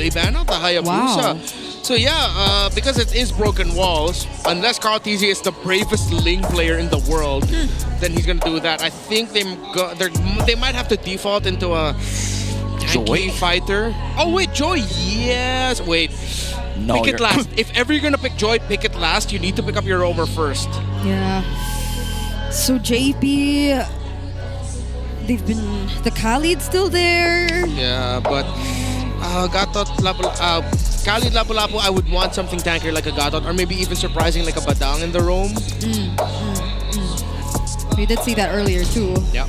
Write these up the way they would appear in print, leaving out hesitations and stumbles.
they ban out the Hayabusa. Wow. So yeah, because it is broken walls, unless Carl TZ is the bravest Ling player in the world, then he's gonna do that. I think they might have to default into a tanky fighter. Oh wait, Joy, yes. Wait, no, pick it last. If ever you're gonna pick Joy, pick it last. You need to pick up your roamer first. Yeah. So JP, the Khalid's still there. Yeah, but Gatot, Khalid Lapu-Lapu, I would want something tankier like a Gatot, or maybe even surprising like a Badang in the roam. We did see that earlier too. Yeah.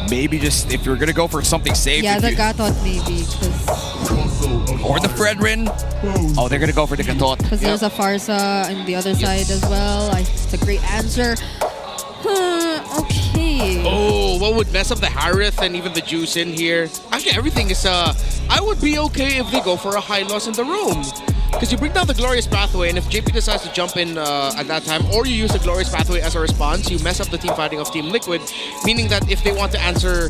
Maybe just if you're gonna go for something safe. Yeah, the Gatot maybe. Or the Fredrin. Oh, they're gonna go for the Gatot. Because there's a Farsa on the other side as well. It's a great answer. Okay. Oh, what would mess up the Harith and even the Juice in here? Actually, everything is, I would be okay if they go for a high loss in the room. Because you bring down the Glorious Pathway, and if JP decides to jump in at that time, or you use the Glorious Pathway as a response, you mess up the team fighting of Team Liquid, meaning that if they want to answer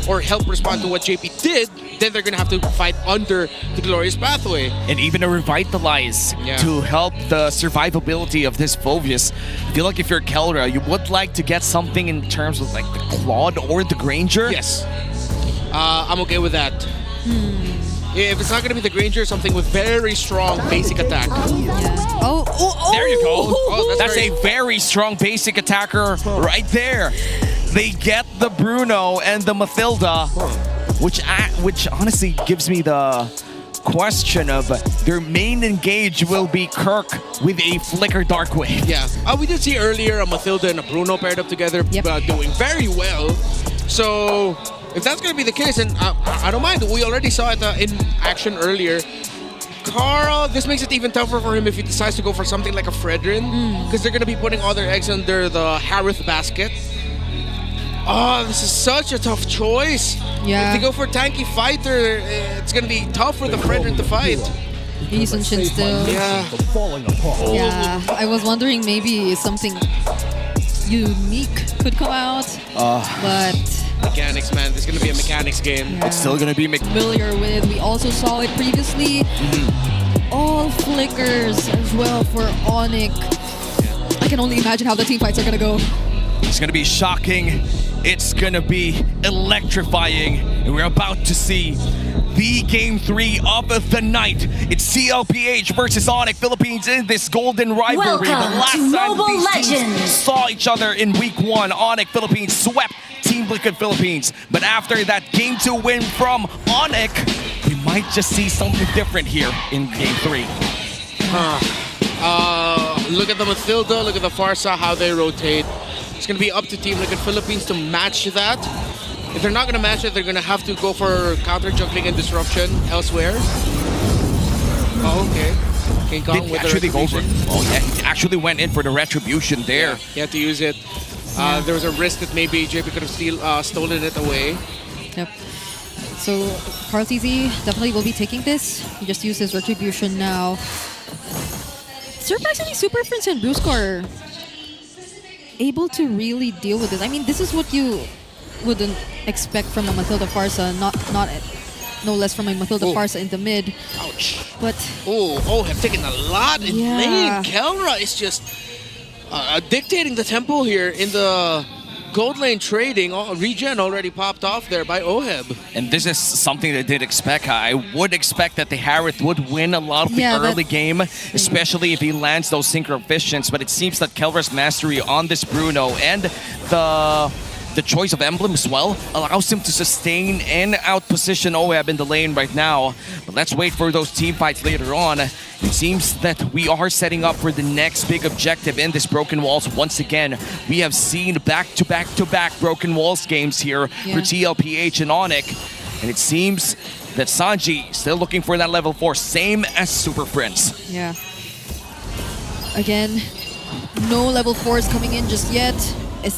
or help respond to what JP did, then they're gonna have to fight under the Glorious Pathway. And even a Revitalize to help the survivability of this Phoveus. I feel like if you're Kelra, you would like to get something in terms of like the Claude or the Granger. Yes. I'm okay with that. If it's not going to be the Granger, something with very strong basic attack. Yeah. Oh. There you go. Oh, that's a very strong basic attacker right there. They get the Bruno and the Mathilda, which honestly gives me the question of their main engage will be Kirk with a Flicker Dark Wave. Yeah. We did see earlier a Mathilda and a Bruno paired up together, doing very well. So if that's going to be the case, and I don't mind. We already saw it in action earlier. Carl, this makes it even tougher for him if he decides to go for something like a Fredrin, because they're going to be putting all their eggs under the Harith basket. Oh, this is such a tough choice. Yeah. If they go for tanky fighter, it's going to be tough for the Fredrin to fight. Eason Shin still. Yeah. Yeah. I was wondering maybe something unique could come out, but mechanics, man. There's gonna be a mechanics game. Yeah. It's still gonna be familiar with. We also saw it previously. All flickers as well for Onic. I can only imagine how the team fights are gonna go. It's gonna be shocking. It's gonna be electrifying. And we're about to see the Game 3 of the night. It's CLPH versus Onic Philippines in this golden rivalry. Welcome the last to time Mobile these teams Legends. saw each other in Week 1, Onic Philippines swept Team Liquid Philippines. But after that Game 2 win from Onic, we might just see something different here in Game 3. Look at the Mathilda, look at the Farsa, how they rotate. It's going to be up to Team Liquid Philippines to match that. If they're not going to match it, they're going to have to go for counter juggling and disruption elsewhere. Oh, okay. King Kong with actually the go for, he actually went in for the retribution there. Yeah, he had to use it. There was a risk that maybe JP could have stolen it away. Yep. So Carl TZ definitely will be taking this. He just used his retribution now. Surprisingly, Super Friends and Brusco are able to really deal with this. I mean, this is what you wouldn't expect from a Mathilda Farsa, no less from a Mathilda Farsa in the mid. Ouch. But have taken a lot in lane. Kelra is just dictating the tempo here in the gold lane trading. Regen already popped off there by Oheb. And this is something they did expect. I would expect that the Harith would win a lot of the early game, especially if he lands those Synchro Visions. But it seems that Kelra's mastery on this Bruno and the choice of emblem as well allows him to sustain and outposition Oheb in the lane right now. But let's wait for those team fights later on. It seems that we are setting up for the next big objective in this Broken Walls. Once again, we have seen back-to-back Broken Walls games here for TLPH and Onic. And it seems that Sanji still looking for that level 4, same as Super Friends. yeah. Again, no level 4s coming in just yet.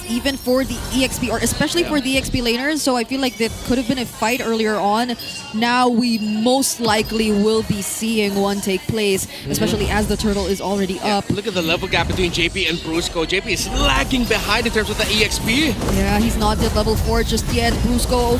even for the EXP, or especially for the EXP laners. So I feel like that could have been a fight earlier on. Now we most likely will be seeing one take place, especially as the turtle is already up. Look at the level gap between JP and Brusco. JP is lagging behind in terms of the EXP. Yeah, he's not at level 4 just yet. Brusco,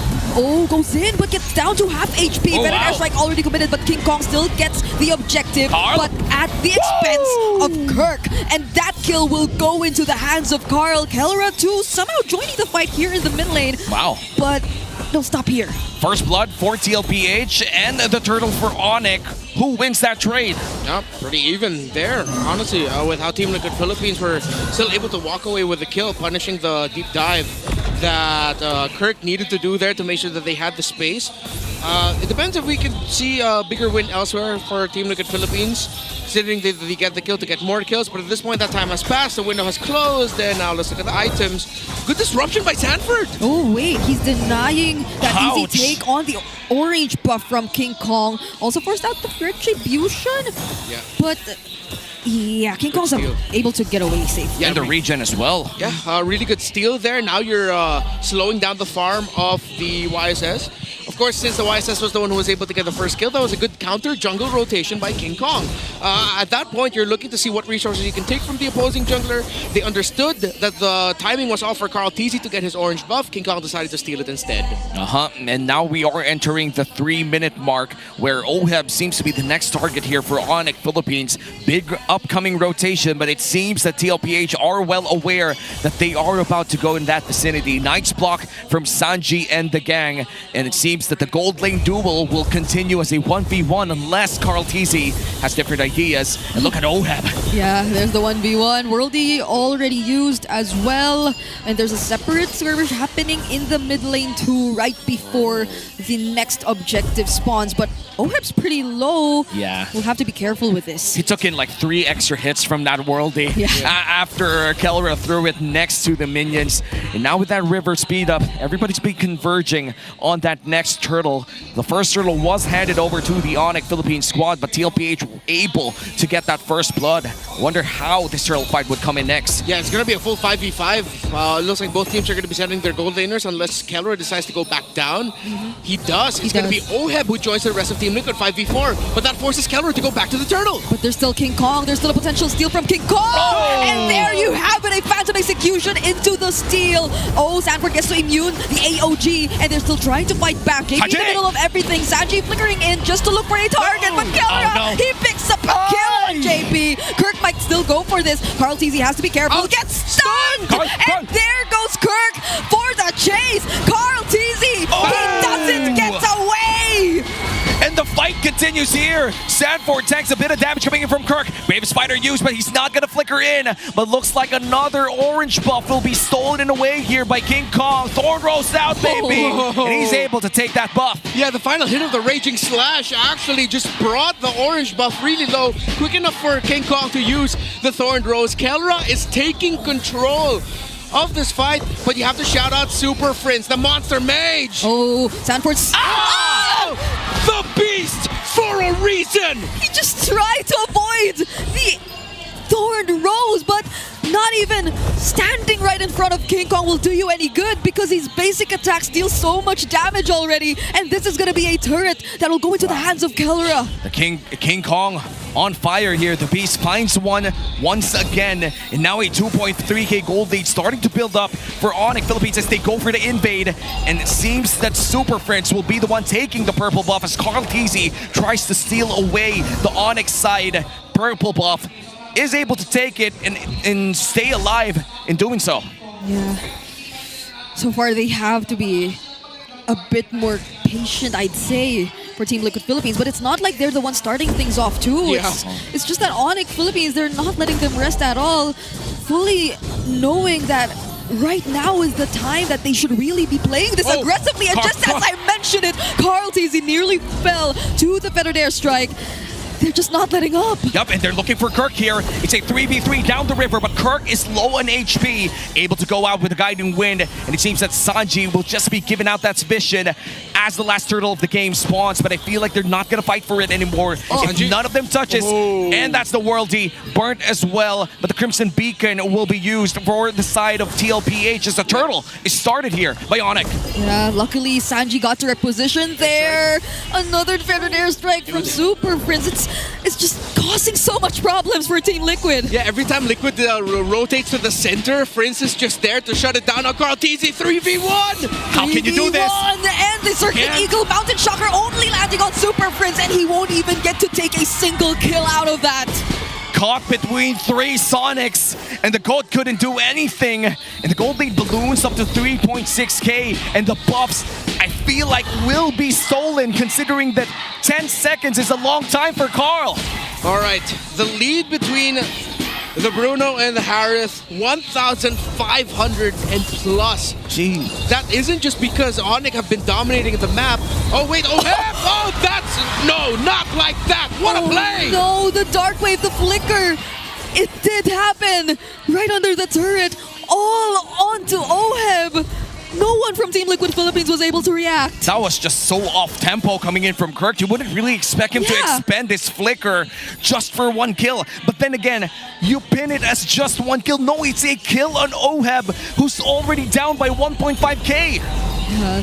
goes in, but gets down to half HP. Oh, Venom wow. Airstrike already committed, but King Kong still gets the objective, Carl? but at the expense of Kirk. And that kill will go into the hands of Carl. Kellera too, somehow joining the fight here in the mid lane. Wow. But don't stop here. First blood for TLPH and the turtle for Onic. Who wins that trade? Yeah, pretty even there, honestly, with how Team Liquid Philippines were still able to walk away with the kill, punishing the deep dive that Kirk needed to do there to make sure that they had the space. It depends if we can see a bigger win elsewhere for Team Liquid Philippines, considering they get the kill to get more kills, but at this point that time has passed, the window has closed, and now let's look at the items. Good disruption by Sanford! Oh wait, he's denying that easy Ouch. take on the orange buff from King Kong. Also forced out the retribution. Yeah. But yeah, King Kong's steal. able to get away safe. And the regen as well. Yeah, really good steal there. Now you're slowing down the farm of the YSS. Of course, since the YSS was the one who was able to get the first kill, that was a good counter jungle rotation by King Kong. At that point, you're looking to see what resources you can take from the opposing jungler. They understood that the timing was off for Carl Teasy to get his orange buff. King Kong decided to steal it instead. And now we are entering the 3-minute mark where Oheb seems to be the next target here for Onic Philippines. Big upcoming rotation, but it seems that TLPH are well aware that they are about to go in that vicinity. Nice block from Sanji and the gang, and it seems that the gold lane duel will continue as a 1v1 unless Carl Teasy has different ideas. And look at Oheb. Yeah, there's the 1v1. Worldy already used as well. And there's a separate skirmish happening in the mid lane too, right before the next objective spawns. But Oheb's pretty low. Yeah. We'll have to be careful with this. He took in like 3 extra hits from that worldie after Kellera threw it next to the minions. And now with that river speed up, everybody's been converging on that next turtle. The first turtle was handed over to the Onic Philippines squad, but TLPH were able to get that first blood. Wonder how this turtle fight would come in next. Yeah, it's going to be a full 5v5. It looks like both teams are going to be sending their gold laners unless Kellera decides to go back down. He does. It's going to be Oheb who joins the rest of Team Liquid 5v4, but that forces Kellera to go back to the turtle. But there's still King Kong. There's still a potential steal from King Kong. Oh! And there you have it. A phantom execution into the steal. Oh, Sanford gets to immune the AOG, and they're still trying to fight back. JP in the middle of everything. Sanji flickering in just to look for a target, but Kellera, he picks up a kill on JP. Kirk might still go for this. Carl Teasy has to be careful. Gets stunned! And there goes Kirk for the chase. Carl Teasy, he doesn't get away! And the fight continues here. Sanford takes a bit of damage coming in from Kirk. Brave Spider used, but he's not going to flicker in. But looks like another orange buff will be stolen away here by King Kong. Thorn rolls out, baby. And he's able to take that buff. Yeah, the final hit of the Raging Slash actually just brought the orange buff really low. Quick enough for King Kong to use the Thorn Rose. Kellera is taking control of this fight, but you have to shout out Super Prince, the Monster Mage. Oh, Sanford's... The Beast for a reason! He just tried to avoid the Thorn Rose, but not even standing right in front of King Kong will do you any good because his basic attacks deal so much damage already, and this is going to be a turret that will go into the hands of Kellera. The King Kong on fire here. The Beast finds one once again, and now a 2.3k gold lead starting to build up for Onic Philippines as they go for the invade, and it seems that Super Prince will be the one taking the purple buff as Carl Teasy tries to steal away the Onyx side purple buff. Is able to take it and stay alive in doing so. Yeah. So far, they have to be a bit more patient, I'd say, for Team Liquid Philippines. But it's not like they're the ones starting things off, too. Yeah. It's just that Onic Philippines, they're not letting them rest at all, fully knowing that right now is the time that they should really be playing this aggressively. And just as I mentioned it, Carl Teasy nearly fell to the feathered airstrike. they're just not letting up. Yup, and they're looking for Kirk here. It's a 3v3 down the river, but Kirk is low on HP, able to go out with a guiding wind, and it seems that Sanji will just be giving out that vision as the last turtle of the game spawns, but I feel like they're not going to fight for it anymore. If none of them touches, and that's the worldie, burnt as well, but the Crimson Beacon will be used for the side of TLPH as the turtle is started here by Onic. Yeah, luckily Sanji got to reposition there. Another feathered airstrike from Super Prince. It's just causing so much problems for Team Liquid. Yeah, every time Liquid rotates to the center, Prince is just there to shut it down on Carl TZ 3v1. How can you do this? And the Circuit Eagle Mountain Shocker only landing on Super Prince, and he won't even get to take a single kill out of that. Caught between 3 Sonics, and the gold couldn't do anything. And the gold lead balloons up to 3.6k, and the buffs, I feel like, will be stolen, considering that 10 seconds is a long time for Carl. All right, the lead between the Bruno and the Harith, 1,500 and plus. Jeez. That isn't just because Onic have been dominating the map. Oh wait, oh that's, no, not like that. What a play! No, the Dark Wave, the Flicker. It did happen right under the turret, all onto Oheb. No one from Team Liquid Philippines was able to react. That was just so off-tempo coming in from Kirk. You wouldn't really expect him to expend this flicker just for 1 kill. But then again, you pin it as just 1 kill. No, it's a kill on Oheb, who's already down by 1.5k. Yeah,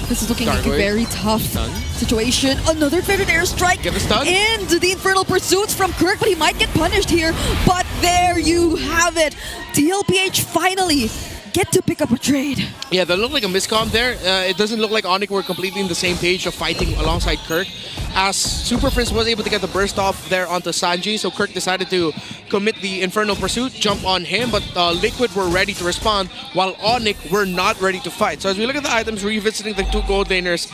this is looking like a very tough situation. Another feathered airstrike into the Infernal Pursuits from Kirk, but he might get punished here. But there you have it. TLPH finally get to pick up a trade. Yeah, that looked like a miscom there. It doesn't look like Onic were completely in the same page of fighting alongside Kirk, as Super Prince was able to get the burst off there onto Sanji, so Kirk decided to commit the Infernal Pursuit, jump on him, but Liquid were ready to respond, while Onic were not ready to fight. So as we look at the items, revisiting the 2 gold laners,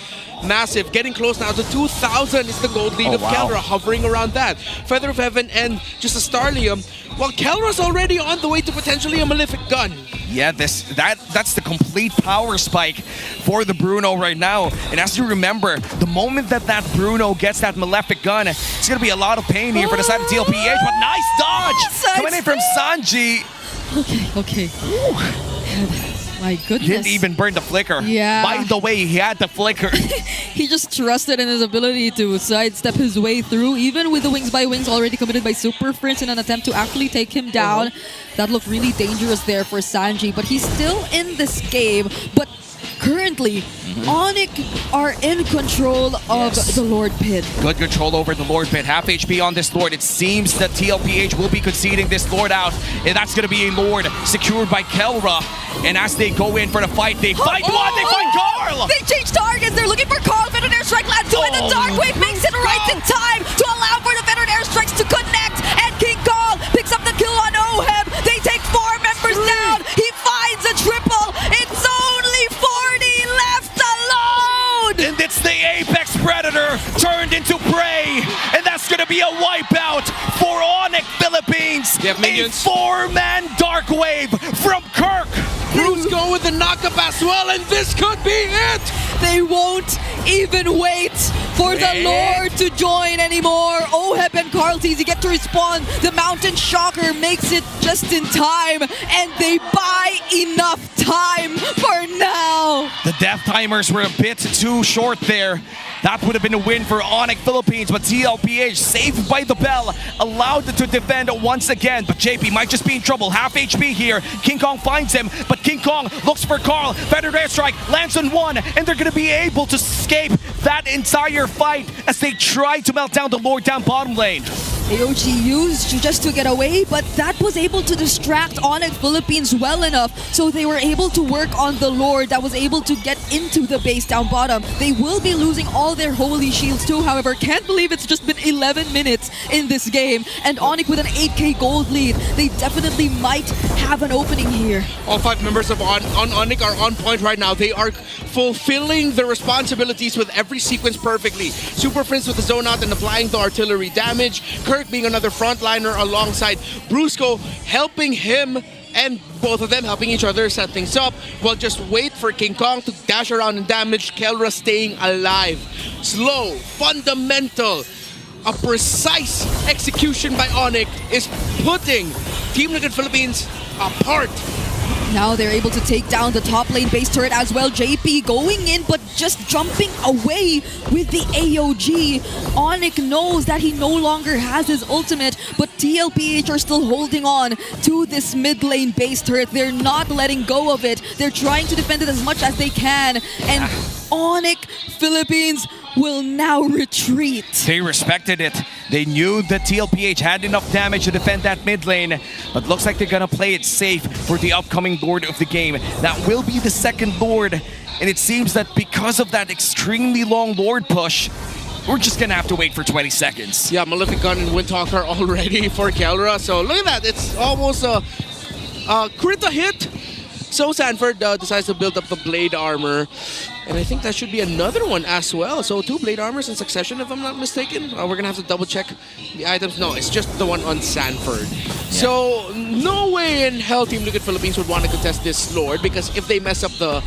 massive, getting close now to 2,000 is the gold lead of Kelra, hovering around that. Feather of Heaven and just a Starlium, while Kelra's already on the way to potentially a Malefic Gun. Yeah, that's the complete power spike for the Bruno right now. And as you remember, the moment that Bruno gets that Malefic Gun, it's going to be a lot of pain here for the side of TLPH, but nice dodge coming in from Sanji. Okay. My goodness. Didn't even burn the flicker. Yeah. By the way, he had the flicker. He just trusted in his ability to sidestep his way through, even with the Wings by Wings already committed by Super Prince in an attempt to actually take him down. That looked really dangerous there for Sanji, but he's still in this game. But currently, Onic are in control of the Lord Pit. Good control over the Lord Pit. Half HP on this Lord. It seems that TLPH will be conceding this Lord out, and that's going to be a Lord secured by Kelra. And as they go in for the fight, they fight one, they fight Carl! They change targets, they're looking for Carl. Feathered Airstrike land 2 and the Dark Wave makes it right in time to allow for the Feathered Airstrikes to connect, and King Kong picks up the kill on Oheb. They take 4 members down, he finds a triple, it's only 40 left alone! And it's the Apex Predator turned into prey, and that's gonna be a wipeout for Onic Philippines. They have minions. A 4-man Dark Wave from Kirk. Bruce go with the knockup as well, and this could be it! They won't even wait for the Lord to join anymore. Oheb and Carl TZ get to respawn. The Mountain Shocker makes it just in time, and they buy enough time for now. The death timers were a bit too short there. That would have been a win for Onic Philippines, but TLPH, saved by the bell, allowed to defend once again. But JP might just be in trouble. Half HP here. King Kong finds him, but King Kong looks for Carl. Feathered Airstrike lands on 1, and they're going to be able to escape that entire fight as they try to melt down the Lord down bottom lane. AOG used just to get away, but that was able to distract Onic Philippines well enough, so they were able to work on the Lord that was able to get into the base down bottom. They will be losing all their holy shields too, however. Can't believe it's just been 11 minutes in this game, and Onic with an 8k gold lead. They definitely might have an opening here. All 5 members of Onic are on point right now. They are fulfilling their responsibilities with every sequence perfectly. Super Prince with the zone out and applying the artillery damage. Kirk being another frontliner alongside Brusco, helping him, and both of them helping each other set things up. Well, just wait for King Kong to dash around and damage. Kelra staying alive. Slow, fundamental. a precise execution by Onic is putting Team Liquid Philippines apart. Now they're able to take down the top lane base turret as well. JP going in, but just jumping away with the AOG. Onic knows that he no longer has his ultimate, but TLPH are still holding on to this mid lane base turret. They're not letting go of it. They're trying to defend it as much as they can. And Onic Philippines will now retreat. They respected it. They knew that TLPH had enough damage to defend that mid lane, but looks like they're gonna play it safe for the upcoming Lord of the game. That will be the second Lord, and it seems that because of that extremely long Lord push, we're just gonna have to wait for 20 seconds. Yeah, Maleficon and Windtalker already for Kelra. So look at that, it's almost a crit a hit. So Sanford decides to build up the blade armor. And I think that should be another one as well. So 2 blade armors in succession, if I'm not mistaken. We're gonna have to double check the items. No, it's just the one on Sanford. Yeah. So no way in hell Team Liquid Philippines would want to contest this Lord, because if they mess up the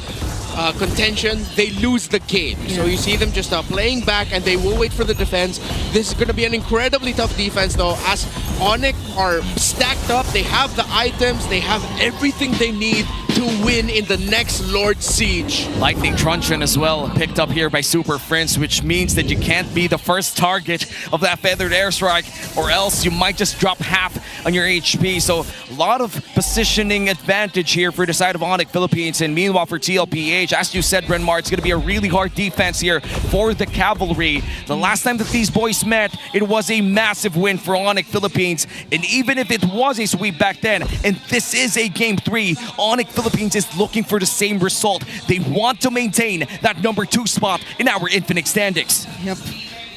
contention, they lose the game. Yeah. So you see them just playing back, and they will wait for the defense. This is going to be an incredibly tough defense though, as Onic are stacked up. They have the items, they have everything they need to win in the next Lord Siege. Lightning Truncheon as well, picked up here by Super Prince, which means that you can't be the first target of that Feathered Airstrike, or else you might just drop half on your HP. So a lot of positioning advantage here for the side of Onic Philippines, and meanwhile for TLPH, as you said, Brenmar, it's going to be a really hard defense here for the Cavalry. The last time that these boys met, it was a massive win for Onic Philippines, and even if it was a sweep back then, and this is a Game 3, Onic Philippines is looking for the same result. They want to maintain that #2 spot in our Infinite standings. Yep.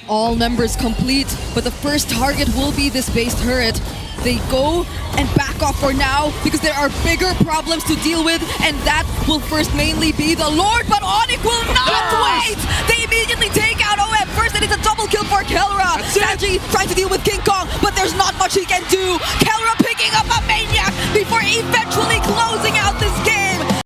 All members complete, but the first target will be this base turret. They go and back off for now because there are bigger problems to deal with, and that will first mainly be the Lord, but Onic will not wait! They immediately take out OM first, and it's a double kill for Kelra. Sanji trying to deal with King Kong, but there's not much he can do.